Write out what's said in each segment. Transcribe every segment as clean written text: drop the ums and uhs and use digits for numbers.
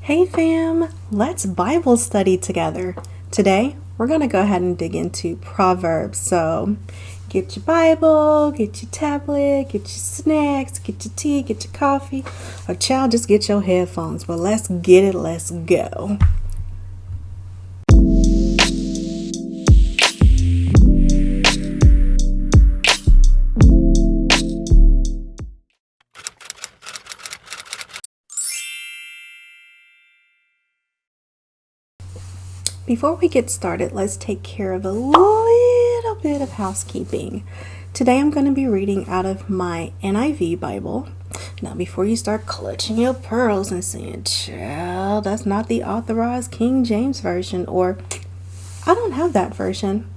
Hey fam, let's Bible study together. Today, we're going to go ahead and dig into Proverbs. So, get your Bible, get your tablet, get your snacks, get your tea, get your coffee, or child, just get your headphones. But let's get it, let's go. Before we get started, let's take care of a little bit of housekeeping. Today I'm going to be reading out of my NIV Bible. Now, before you start clutching your pearls and saying, child, that's not the authorized King James Version, or I don't have that version.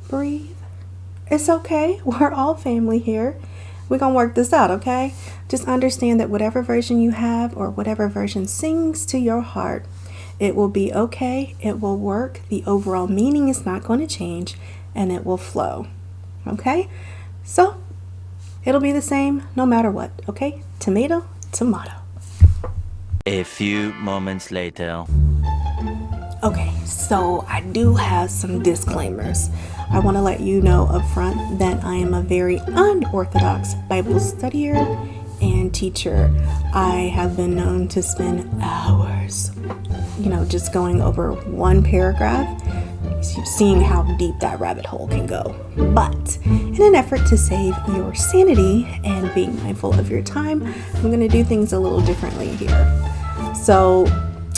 Breathe. It's okay. We're all family here. We're going to work this out, okay? Just understand that whatever version you have or whatever version sings to your heart, it will be okay. It will work. The overall meaning is not going to change and it will flow. Okay? So it'll be the same no matter what. Okay? Tomato, tomato. A few moments later. Okay, so I do have some disclaimers. I want to let you know up front that I am a very unorthodox Bible studier and teacher. I have been known to spend hours, just going over one paragraph, seeing how deep that rabbit hole can go. But in an effort to save your sanity and being mindful of your time, I'm going to do things a little differently here. So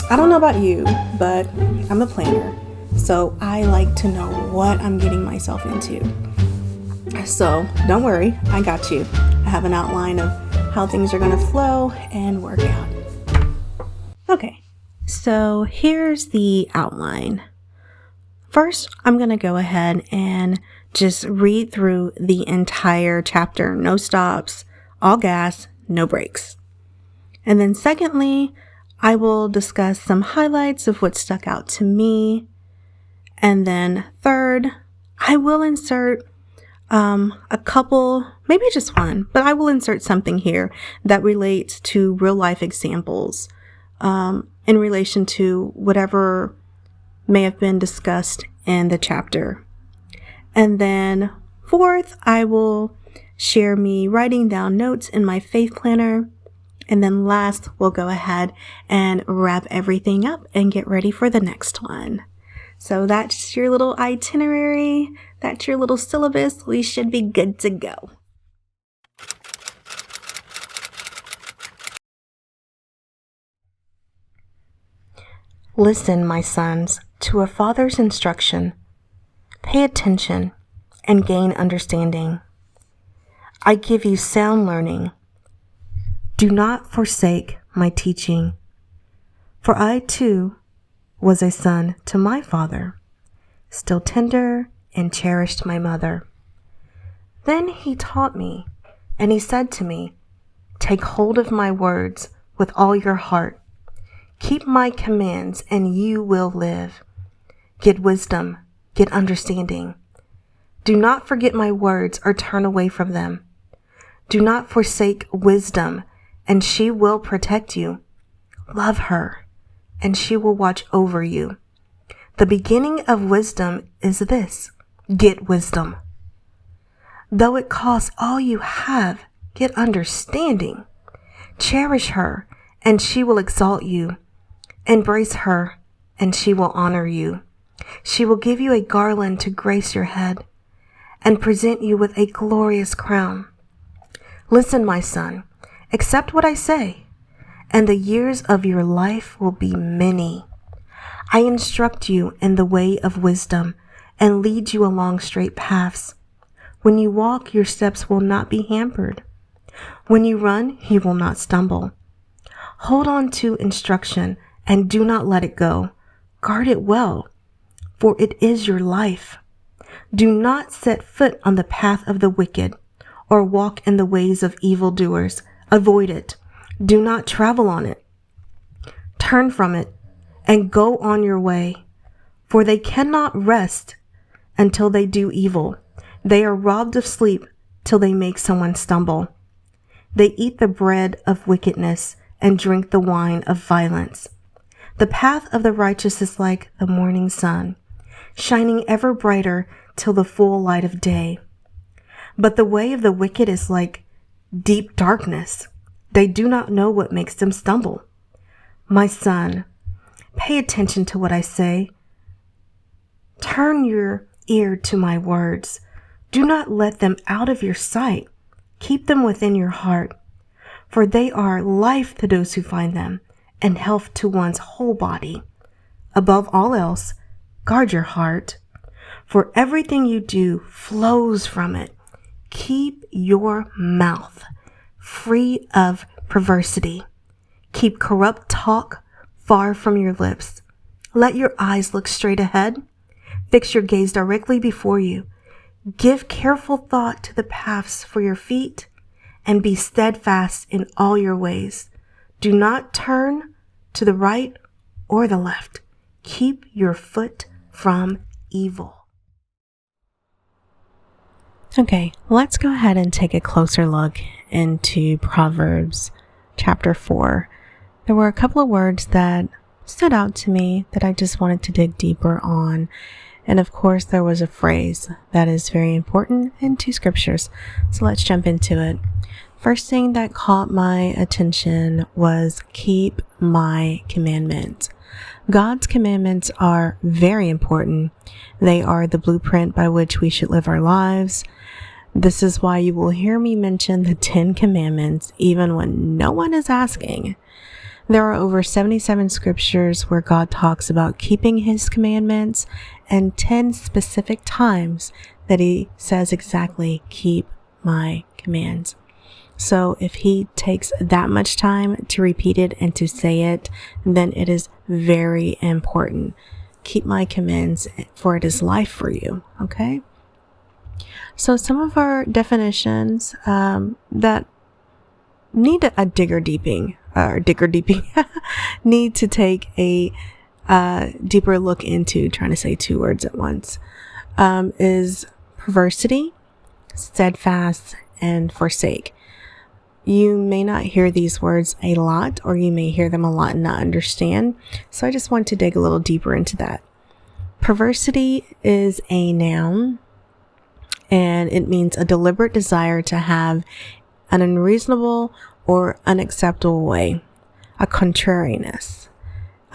I don't know about you, but I'm a planner. So I like to know what I'm getting myself into. So don't worry, I got you. I have an outline of how things are going to flow and work out. Okay, so here's the outline. First, I'm going to go ahead and just read through the entire chapter. No stops, all gas, no brakes. And then secondly, I will discuss some highlights of what stuck out to me. And then third, I will insert a couple, maybe just one, but I will insert something here that relates to real life examples in relation to whatever may have been discussed in the chapter. And then fourth, I will share me writing down notes in my faith planner. And then last, we'll go ahead and wrap everything up and get ready for the next one. So that's your little itinerary. That's your little syllabus. We should be good to go. Listen, my sons, to a father's instruction. Pay attention and gain understanding. I give you sound learning. Do not forsake my teaching. For I too was a son to my father, still tender and cherished my mother. Then he taught me, and he said to me, take hold of my words with all your heart. Keep my commands, and you will live. Get wisdom, get understanding. Do not forget my words or turn away from them. Do not forsake wisdom, and she will protect you. Love her, and she will watch over you. The beginning of wisdom is this: get wisdom. Though it costs all you have, get understanding. Cherish her, and she will exalt you. Embrace her, and she will honor you. She will give you a garland to grace your head, and present you with a glorious crown. Listen, my son, accept what I say, and the years of your life will be many. I instruct you in the way of wisdom and lead you along straight paths. When you walk, your steps will not be hampered. When you run, you will not stumble. Hold on to instruction and do not let it go. Guard it well, for it is your life. Do not set foot on the path of the wicked or walk in the ways of evildoers. Avoid it. Do not travel on it. Turn from it and go on your way, for they cannot rest until they do evil. They are robbed of sleep till they make someone stumble. They eat the bread of wickedness and drink the wine of violence. The path of the righteous is like the morning sun, shining ever brighter till the full light of day. But the way of the wicked is like deep darkness. They do not know what makes them stumble. My son, pay attention to what I say. Turn your ear to my words. Do not let them out of your sight. Keep them within your heart, for they are life to those who find them, and health to one's whole body. Above all else, guard your heart, for everything you do flows from it. Keep your mouth free of perversity. Keep corrupt talk far from your lips. Let your eyes look straight ahead. Fix your gaze directly before you. Give careful thought to the paths for your feet, and be steadfast in all your ways. Do not turn to the right or the left. Keep your foot from evil. Okay, let's go ahead and take a closer look into Proverbs chapter 4. There were a couple of words that stood out to me that I just wanted to dig deeper on. And of course, there was a phrase that is very important in 2 scriptures. So let's jump into it. First thing that caught my attention was keep my commandments. God's commandments are very important. They are the blueprint by which we should live our lives. This is why you will hear me mention the 10 commandments even when no one is asking. There are over 77 scriptures where God talks about keeping his commandments, and 10 specific times that he says exactly, keep my commands. So if he takes that much time to repeat it and to say it, then it is very important. Keep my commands, for it is life for you. Okay? So some of our definitions that need a digger deeping, need to take a deeper look into, trying to say 2 words at once, is perversity, steadfast, and forsake. You may not hear these words a lot, or you may hear them a lot and not understand. So I just want to dig a little deeper into that. Perversity is a noun, and it means a deliberate desire to have an unreasonable or unacceptable way, a contrariness.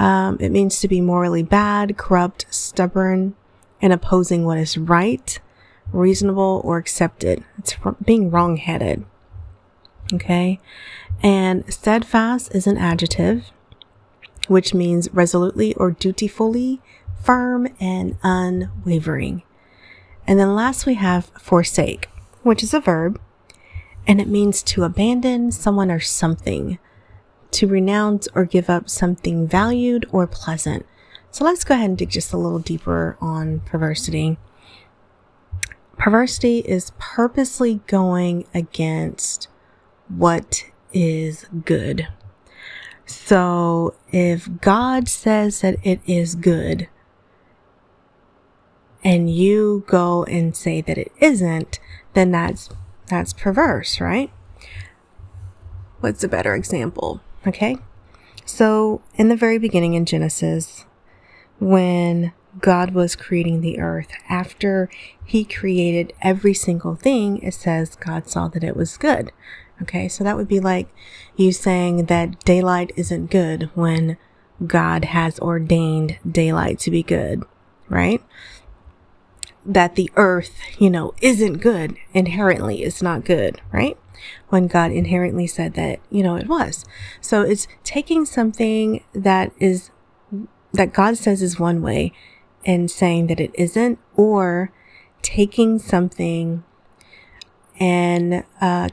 It means to be morally bad, corrupt, stubborn, and opposing what is right, reasonable, or accepted. It's being wrong-headed. Okay? And steadfast is an adjective, which means resolutely or dutifully, firm and unwavering. And then last we have forsake, which is a verb, and it means to abandon someone or something, to renounce or give up something valued or pleasant. So let's go ahead and dig just a little deeper on perversity. Perversity is purposely going against what is good. So if God says that it is good, and you go and say that it isn't, then that's perverse, right? What's a better example? Okay. So in the very beginning in Genesis, when God was creating the earth, after he created every single thing, it says God saw that it was good. Okay. So that would be like you saying that daylight isn't good when God has ordained daylight to be good, right? That the earth, isn't good. Inherently, it's not good, right? When God inherently said that, it was. So it's taking something that God says is one way and saying that it isn't, or taking something and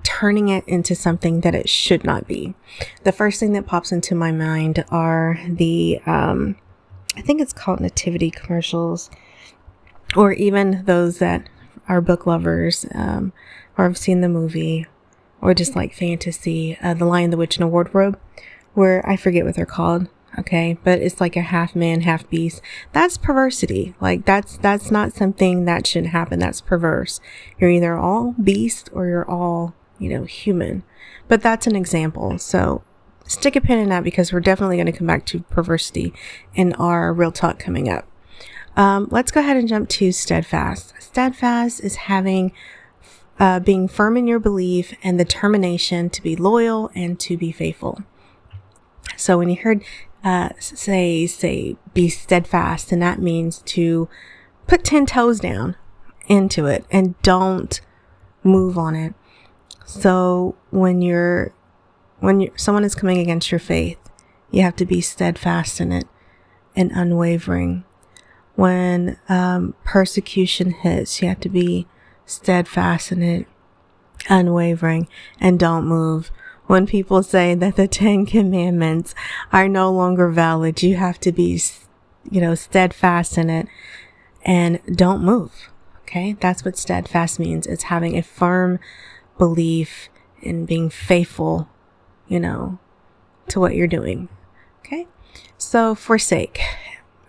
turning it into something that it should not be. The first thing that pops into my mind are the, I think it's called nativity commercials, or even those that are book lovers, or have seen the movie, or just like fantasy, The Lion, the Witch, and the Wardrobe, where I forget what they're called. Okay. But it's like a half man, half beast. That's perversity. Like that's not something that should happen. That's perverse. You're either all beast or you're all, human. But that's an example. So stick a pin in that because we're definitely going to come back to perversity in our real talk coming up. Let's go ahead and jump to steadfast. Steadfast is being firm in your belief and the determination to be loyal and to be faithful. So when you heard say be steadfast, and that means to put 10 toes down into it and don't move on it. So when someone is coming against your faith, you have to be steadfast in it and unwavering. When persecution hits, you have to be steadfast in it, unwavering, and don't move. When people say that the 10 commandments are no longer valid, you have to be, steadfast in it and don't move. Okay. That's what steadfast means. It's having a firm belief in being faithful, to what you're doing. Okay. So forsake,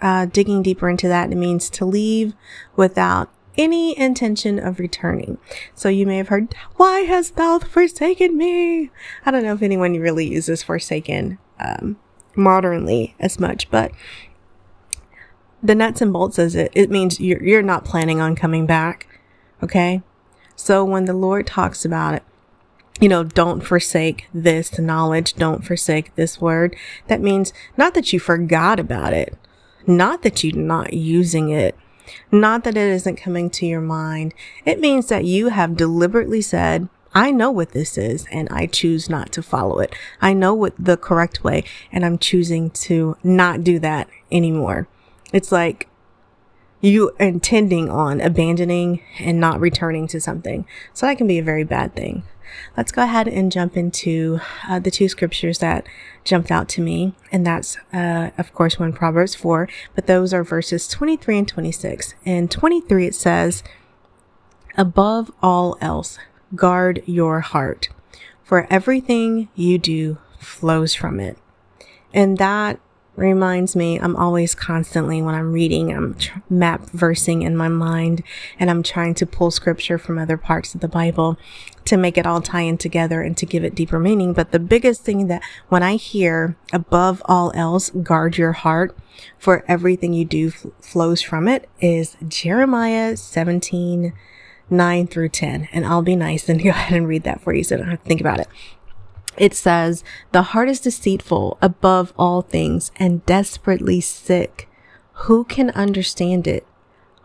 digging deeper into that, it means to leave without any intention of returning. So you may have heard, why hast thou forsaken me? I don't know if anyone really uses forsaken modernly as much, but the nuts and bolts says it means you're not planning on coming back. Okay. So when the Lord talks about it, don't forsake this knowledge, don't forsake this word. That means not that you forgot about it, not that you're not using it, not that it isn't coming to your mind. It means that you have deliberately said, I know what this is and I choose not to follow it. I know what the correct way and I'm choosing to not do that anymore. It's like you intending on abandoning and not returning to something. So that can be a very bad thing. Let's go ahead and jump into the two scriptures that jumped out to me. And that's, of course, one Proverbs 4, but those are verses 23 and 26. In 23, it says, above all else, guard your heart, for everything you do flows from it. And that reminds me, I'm always constantly, when I'm reading, I'm map versing in my mind, and I'm trying to pull scripture from other parts of the Bible to make it all tie in together and to give it deeper meaning. But the biggest thing that when I hear above all else, guard your heart, for everything you do flows from it, is Jeremiah 17, 9 through 10. And I'll be nice and go ahead and read that for you so you don't have to think about it. It says, the heart is deceitful above all things and desperately sick. Who can understand it?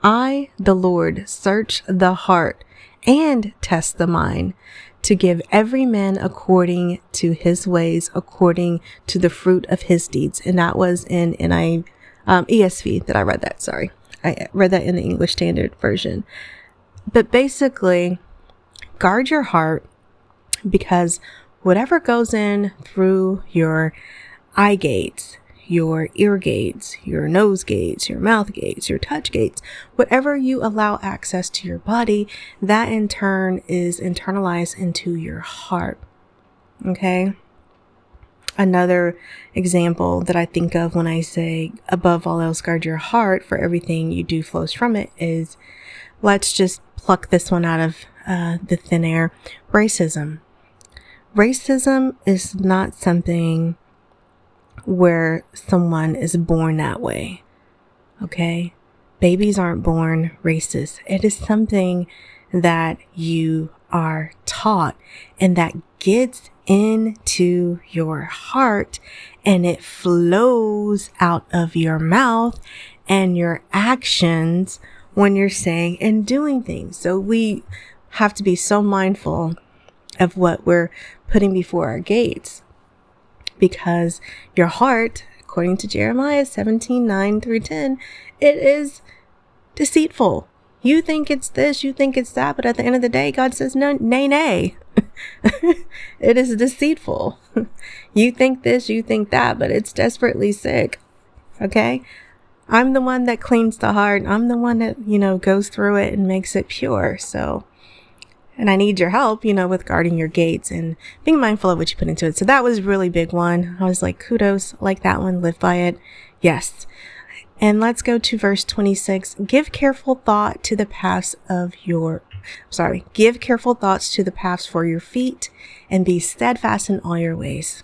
I, the Lord, search the heart and test the mind to give every man according to his ways, according to the fruit of his deeds. And that was in ESV that I read that. Sorry. I read that in the English Standard Version. But basically, guard your heart, because whatever goes in through your eye gates, your ear gates, your nose gates, your mouth gates, your touch gates, whatever you allow access to your body, that in turn is internalized into your heart. Okay. Another example that I think of when I say above all else, guard your heart, for everything you do flows from it, is, let's just pluck this one out of the thin air. Racism. Racism is not something where someone is born that way. Okay? Babies aren't born racist. It is something that you are taught and that gets into your heart, and it flows out of your mouth and your actions when you're saying and doing things. So we have to be so mindful of what we're putting before our gates, because your heart, according to Jeremiah 17, 9 through 10, it is deceitful. You think it's this, you think it's that, but at the end of the day, God says, no, nay, nay. It is deceitful. You think this, you think that, but it's desperately sick. Okay? I'm the one that cleans the heart. I'm the one that, goes through it and makes it pure. So, and I need your help, with guarding your gates and being mindful of what you put into it. So that was a really big one. I was like, kudos, like that one, live by it. Yes. And let's go to verse 26. Give careful thoughts to the paths for your feet, and be steadfast in all your ways.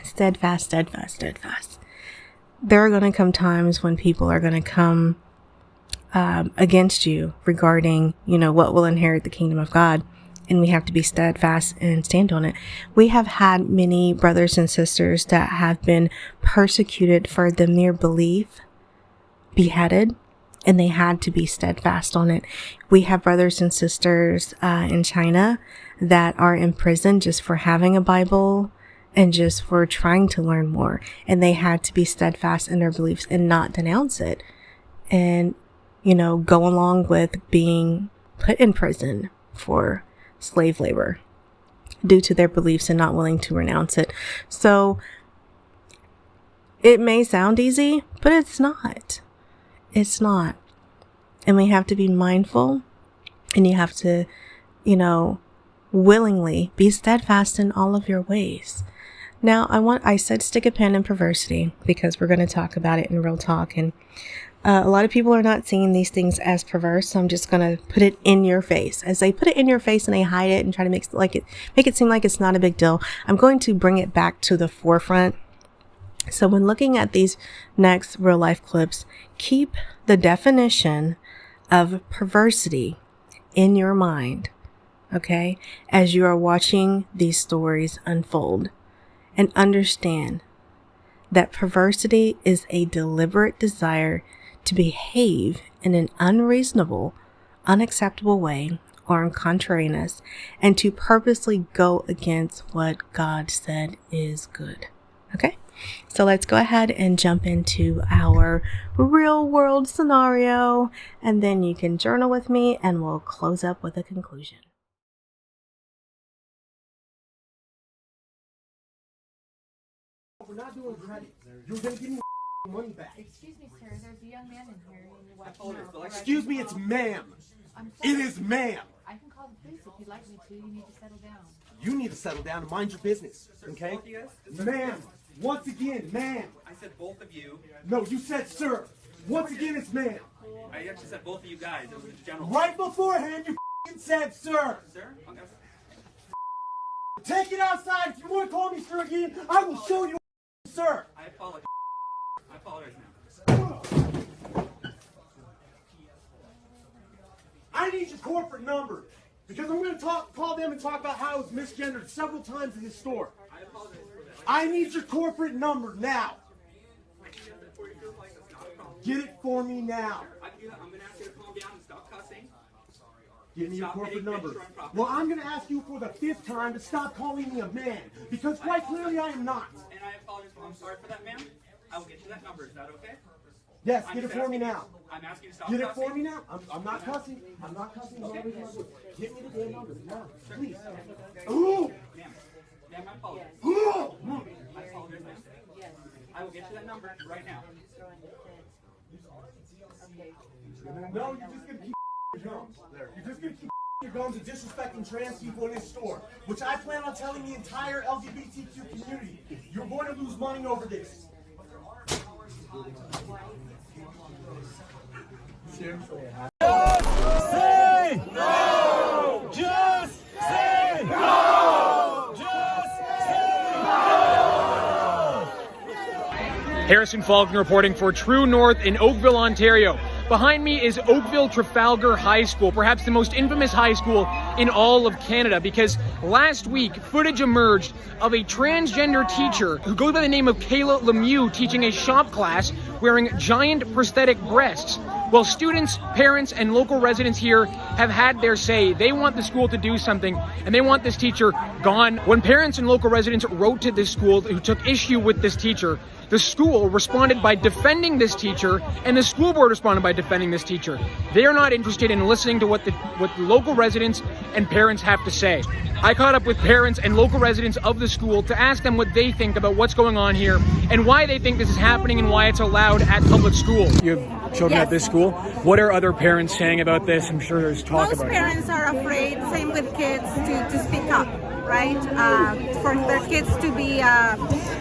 Steadfast, steadfast, steadfast. There are going to come times when people are going to come against you regarding, what will inherit the kingdom of God. And we have to be steadfast and stand on it. We have had many brothers and sisters that have been persecuted for the mere belief, beheaded, and they had to be steadfast on it. We have brothers and sisters in China that are in prison just for having a Bible and just for trying to learn more. And they had to be steadfast in their beliefs and not denounce it. And, go along with being put in prison for slave labor due to their beliefs and not willing to renounce it. So it may sound easy, but it's not. It's not. And we have to be mindful, and you have to, willingly be steadfast in all of your ways. Now, I said stick a pin in perversity because we're going to talk about it in real talk. And a lot of people are not seeing these things as perverse. So I'm just going to put it in your face. As they put it in your face and they hide it and try to make it seem like it's not a big deal, I'm going to bring it back to the forefront. So when looking at these next real life clips, keep the definition of perversity in your mind, okay, as you are watching these stories unfold. And understand that perversity is a deliberate desire to behave in an unreasonable, unacceptable way or in contrariness, and to purposely go against what God said is good. Okay? So let's go ahead and jump into our real world scenario, and then you can journal with me and we'll close up with a conclusion. We're not doing credit. You're going to give me money back. Excuse me, sir. There's a young man in here. Excuse me, it's ma'am. It is ma'am. I can call the police if you'd like me to. You need to settle down. You need to settle down and mind your business, okay? Ma'am, once again, ma'am. I said both of you. No, you said sir. Once again, it's ma'am. I actually said both of you guys. It was a general. Right beforehand, you said sir. Sir? Take it outside. If you want to call me sir again, I will show you, sir. I apologize. I apologize now. I need your corporate number because I'm going to call them and talk about how I was misgendered several times in this store. I apologize for that. I need your corporate number now. I can get that for you. Like, that's not a problem. Get it for me now. I can do that. I'm going to ask you to calm down and stop cussing. Give me your Stop corporate hitting number. extra on Well, I'm going to ask you for the 5th time to stop calling me a man because quite clearly I am not. And I apologize. I'm sorry for that, ma'am. I will get you that number. Is that okay? Yes, get it for me now. I'm asking you to stop Get it cussing. for me now. I'm not cussing. I'm not cussing. Okay. Get me the damn number now, please. Ooh! Ma'am, I apologize. Ooh! I apologize, ma'am. I will get you that number right now. No, you're just going to keep your gums. You're just going to keep your gums and disrespecting trans people in this store, which I plan on telling the entire LGBTQ community. You're going to lose money over this. Seriously. Say no! Just say no! Just say no! Harrison Faulkner reporting for True North in Oakville, Ontario. Behind me is Oakville Trafalgar High School, perhaps the most infamous high school in all of Canada, because last week footage emerged of a transgender teacher who goes by the name of Kayla Lemieux teaching a shop class wearing giant prosthetic breasts. Well, students, parents, and local residents here have had their say. They want the school to do something, and they want this teacher gone. When parents and local residents wrote to this school who took issue with this teacher, the school responded by defending this teacher, and the school board responded by defending this teacher. They are not interested in listening to what the local residents and parents have to say. I caught up with parents and local residents of the school to ask them what they think about what's going on here and why they think this is happening and why it's allowed at public school. You have children at this school. What are other parents saying about this? I'm sure there's talk about it. Most parents are afraid, same with kids, to speak up, right? For their kids to be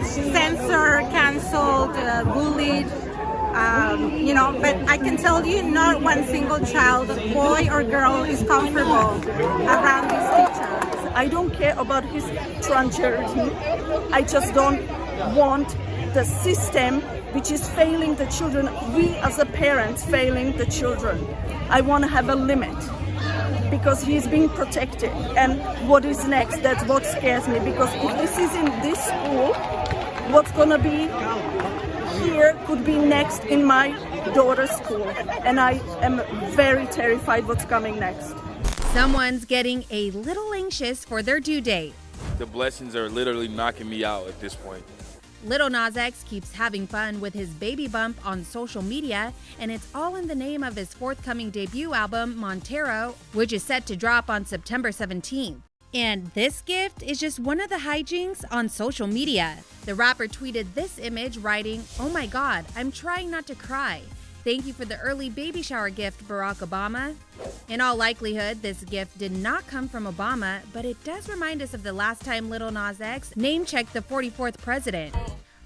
censored, canceled, bullied. But I can tell you, not one single child, boy or girl, is comfortable around this teacher. I don't care about his transgender. I just don't want the system which is failing the children, we as a parents failing the children. I want to have a limit because he's being protected. And what is next? That's what scares me, because if this is in this school, what's going to be here could be next in my daughter's school. And I am very terrified what's coming next. Someone's getting a little anxious for their due date. The blessings are literally knocking me out at this point. Lil Nas X keeps having fun with his baby bump on social media, and it's all in the name of his forthcoming debut album, Montero, which is set to drop on September 17th. And this gift is just one of the hijinks on social media. The rapper tweeted this image, writing, "Oh my God, I'm trying not to cry. Thank you for the early baby shower gift, Barack Obama." In all likelihood, this gift did not come from Obama, but it does remind us of the last time Lil Nas X name-checked the 44th president.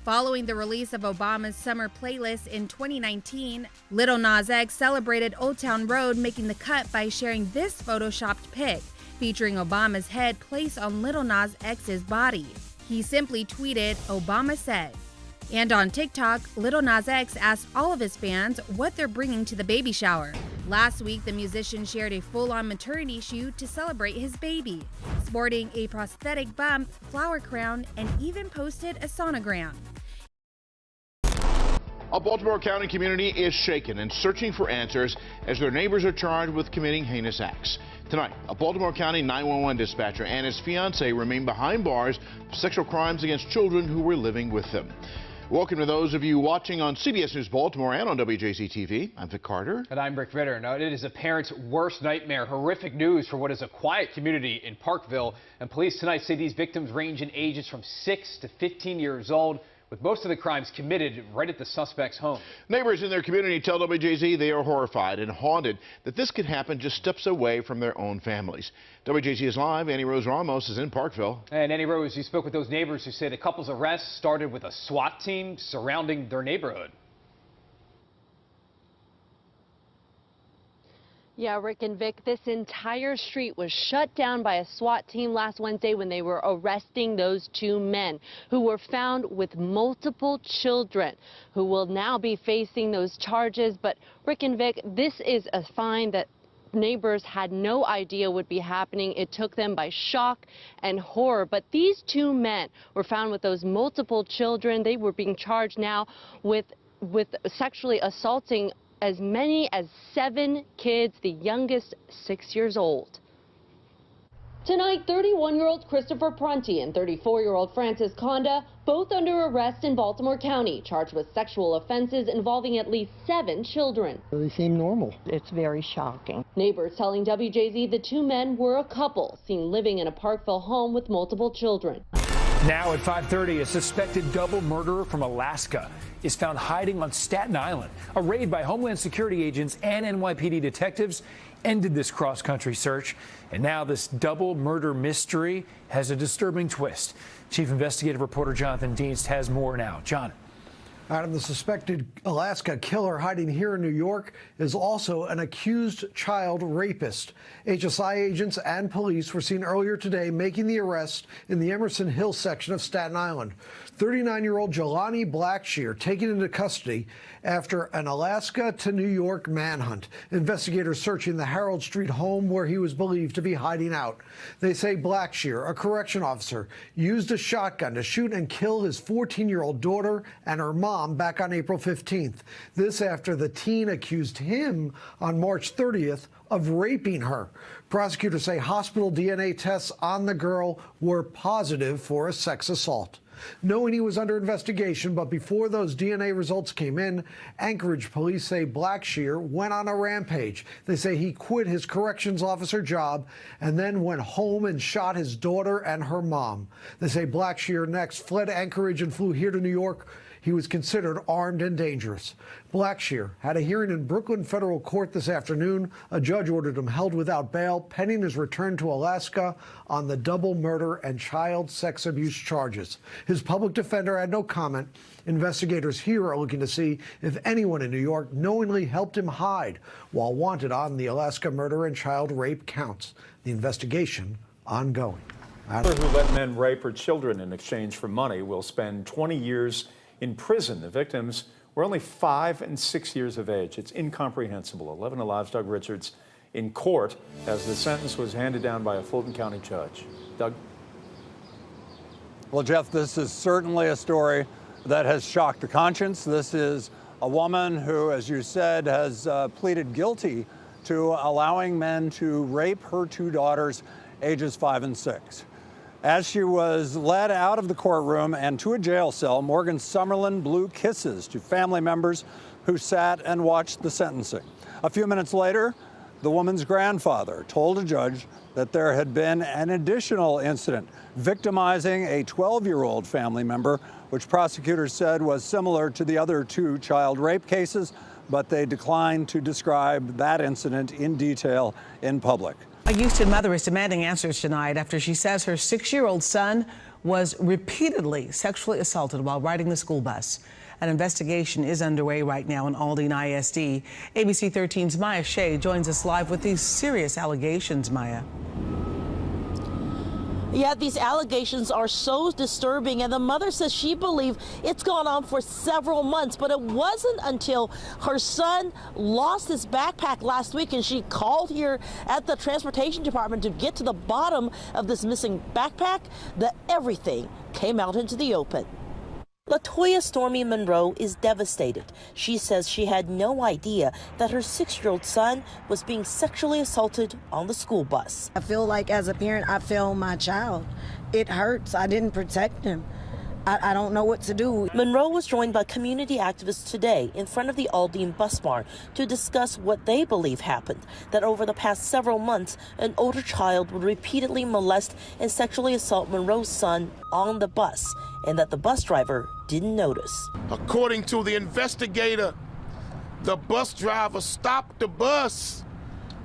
Following the release of Obama's summer playlist in 2019, Lil Nas X celebrated Old Town Road, making the cut by sharing this photoshopped pic featuring Obama's head placed on Lil Nas X's body. He simply tweeted, "Obama said." And on TikTok, Lil Nas X asked all of his fans what they're bringing to the baby shower. Last week, the musician shared a full-on maternity shoot to celebrate his baby, sporting a prosthetic bump, flower crown, and even posted a sonogram. A Baltimore County community is shaken and searching for answers as their neighbors are charged with committing heinous acts. Tonight, a Baltimore County 911 dispatcher and his fiancée remain behind bars for sexual crimes against children who were living with them. Welcome to those of you watching on CBS News Baltimore and on WJZ-TV. I'm Vic Carter. And I'm Rick Ritter. Now, it is a parent's worst nightmare. Horrific news for what is a quiet community in Parkville. And police tonight say these victims range in ages from 6 to 15 years old, with most of the crimes committed right at the suspect's home. Neighbors in their community tell WJZ they are horrified and haunted that this could happen just steps away from their own families. WJZ is live. Annie Rose Ramos is in Parkville. And Annie Rose, you spoke with those neighbors who say the couple's arrest started with a SWAT team surrounding their neighborhood. Yeah, Rick and Vic, this entire street was shut down by a SWAT team last Wednesday when they were arresting those two men who were found with multiple children who will now be facing those charges. But Rick and Vic, this is a find that neighbors had no idea would be happening. It took them by shock and horror. But these two men were found with those multiple children. They were being charged now with sexually assaulting as many as 7 kids, the youngest 6 years old. Tonight, 31-year-old Christopher Prunty and 34-year-old Francis Conda, both under arrest in Baltimore County, charged with sexual offenses involving at least 7 children. They seem normal. It's very shocking. Neighbors telling WJZ the two men were a couple seen living in a Parkville home with multiple children. Now at 5:30, a suspected double murderer from Alaska is found hiding on Staten Island. A raid by Homeland Security agents and NYPD detectives ended this cross-country search. And now this double murder mystery has a disturbing twist. Chief Investigative Reporter Jonathan Dienst has more now. John. Adam, the suspected Alaska killer hiding here in New York is also an accused child rapist. HSI agents and police were seen earlier today making the arrest in the Emerson Hill section of Staten Island. 39-year-old Jelani Blackshear taken into custody after an Alaska to New York manhunt. Investigators searching the Harold Street home where he was believed to be hiding out. They say Blackshear, a correction officer, used a shotgun to shoot and kill his 14-year-old daughter and her mom back on April 15th. This after the teen accused him on March 30th of raping her. Prosecutors say hospital DNA tests on the girl were positive for a sex assault. Knowing he was under investigation, but before those DNA results came in, Anchorage police say Blackshear went on a rampage. They say he quit his corrections officer job and then went home and shot his daughter and her mom. They say Blackshear next fled Anchorage and flew here to New York. He was considered armed and dangerous. Blackshear had a hearing in Brooklyn federal court this afternoon. A judge ordered him held without bail pending his return to Alaska on the double murder and child sex abuse charges. His public defender had no comment. Investigators here are looking to see if anyone in New York knowingly helped him hide while wanted on the Alaska murder and child rape counts. The investigation ongoing. Who let men rape her children in exchange for money will spend 20 years in prison. The victims were only 5 and 6 years of age. It's incomprehensible. 11 Alive's Doug Richards in court as the sentence was handed down by a Fulton County judge. Doug? Well, Jeff, this is certainly a story that has shocked the conscience. This is a woman who, as you said, has pleaded guilty to allowing men to rape her 2 daughters, ages 5 and 6. As she was led out of the courtroom and to a jail cell, Morgan Summerlin blew kisses to family members who sat and watched the sentencing. A few minutes later, the woman's grandfather told a judge that there had been an additional incident victimizing a 12-year-old family member, which prosecutors said was similar to the other 2 child rape cases, but they declined to describe that incident in detail in public. A Houston mother is demanding answers tonight after she says her 6-year-old son was repeatedly sexually assaulted while riding the school bus. An investigation is underway right now in Aldine ISD. ABC 13's Maya Shea joins us live with these serious allegations, Maya. Yeah, these allegations are so disturbing, and the mother says she believes it's gone on for several months, but it wasn't until her son lost his backpack last week and she called here at the transportation department to get to the bottom of this missing backpack that everything came out into the open. LaToya Stormy Monroe is devastated. She says she had no idea that her 6-year-old son was being sexually assaulted on the school bus. I feel like as a parent, I failed my child. It hurts. I didn't protect him. I don't know what to do. Monroe was joined by community activists today in front of the Aldine bus barn to discuss what they believe happened, that over the past several months, an older child would repeatedly molest and sexually assault Monroe's son on the bus, and that the bus driver didn't notice. According to the investigator, the bus driver stopped the bus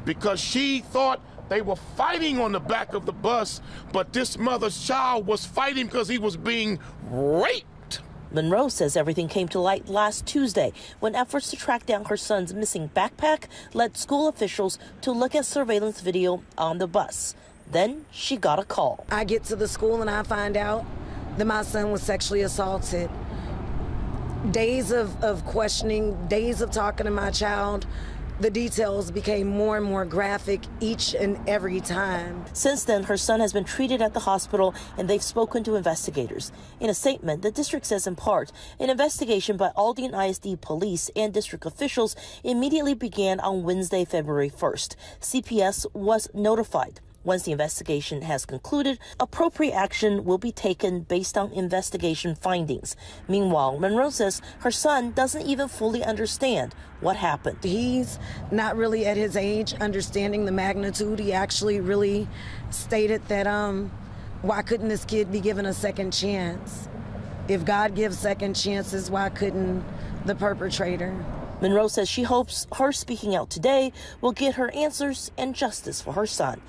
because she thought they were fighting on the back of the bus, but this mother's child was fighting because he was being raped. Monroe says everything came to light last Tuesday when efforts to track down her son's missing backpack led school officials to look at surveillance video on the bus. Then she got a call. I get to the school and I find out that my son was sexually assaulted. Days of questioning, days of talking to my child, the details became more and more graphic each and every time. Since then, her son has been treated at the hospital and they've spoken to investigators. In a statement, the district says in part, an investigation by Aldine ISD police and district officials immediately began on Wednesday, February 1st. CPS was notified. Once the investigation has concluded, appropriate action will be taken based on investigation findings. Meanwhile, Monroe says her son doesn't even fully understand what happened. He's not really at his age understanding the magnitude. He actually really stated that why couldn't this kid be given a second chance? If God gives second chances, why couldn't the perpetrator? Monroe says she hopes her speaking out today will get her answers and justice for her son.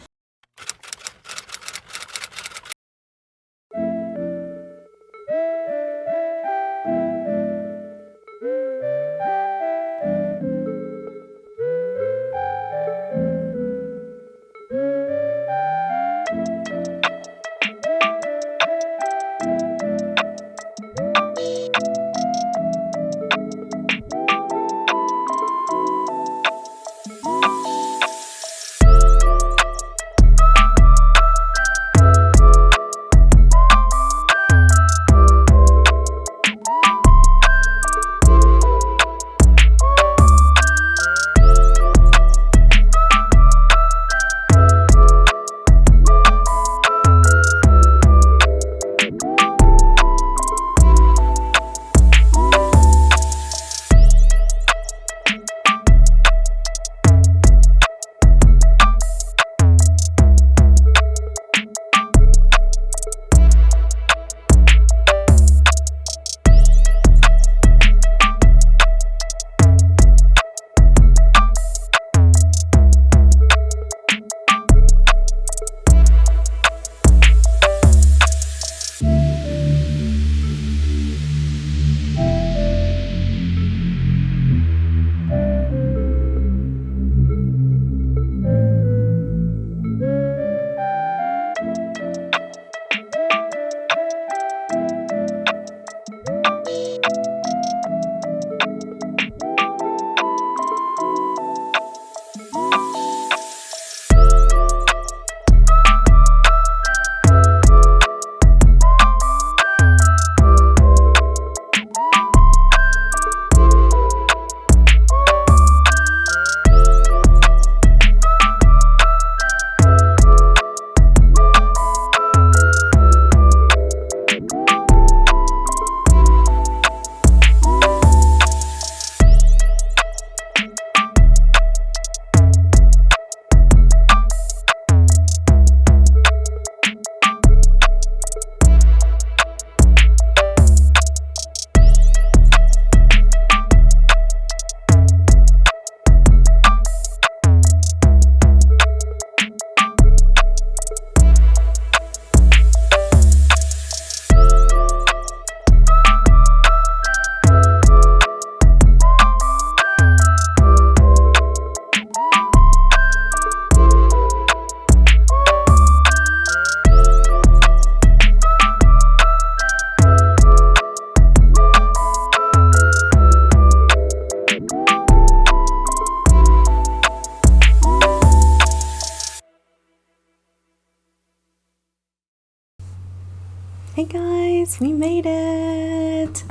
we made it.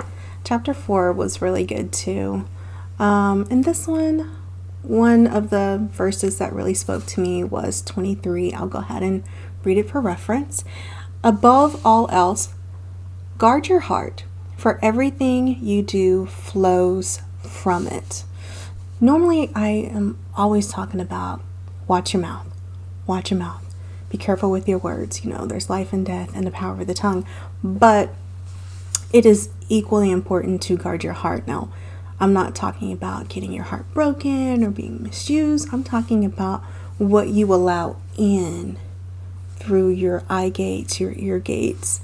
Chapter 4 was really good too. And this one of the verses that really spoke to me was 23. I'll go ahead and read it for reference. Above all else, guard your heart, for everything you do flows from it. Normally, I am always talking about watch your mouth, watch your mouth. Be careful with your words. You know, there's life and death and the power of the tongue. But it is equally important to guard your heart. Now, I'm not talking about getting your heart broken or being misused. I'm talking about what you allow in through your eye gates, your ear gates,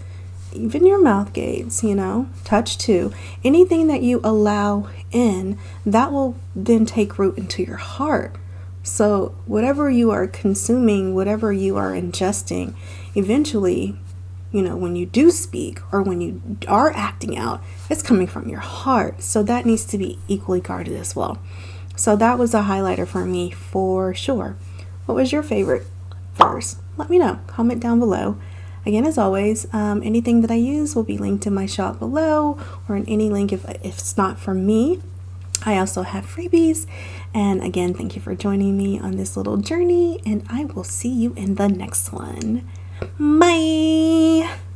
even your mouth gates, you know, touch too. Anything that you allow in, that will then take root into your heart. So whatever you are consuming, whatever you are ingesting, eventually, you know, when you do speak or when you are acting out, it's coming from your heart. So that needs to be equally guarded as well. So that was a highlighter for me for sure. What was your favorite verse? Let me know. Comment down below. Again, as always, anything that I use will be linked in my shop below or in any link if it's not from me. I also have freebies. And again, thank you for joining me on this little journey, and I will see you in the next one. Bye!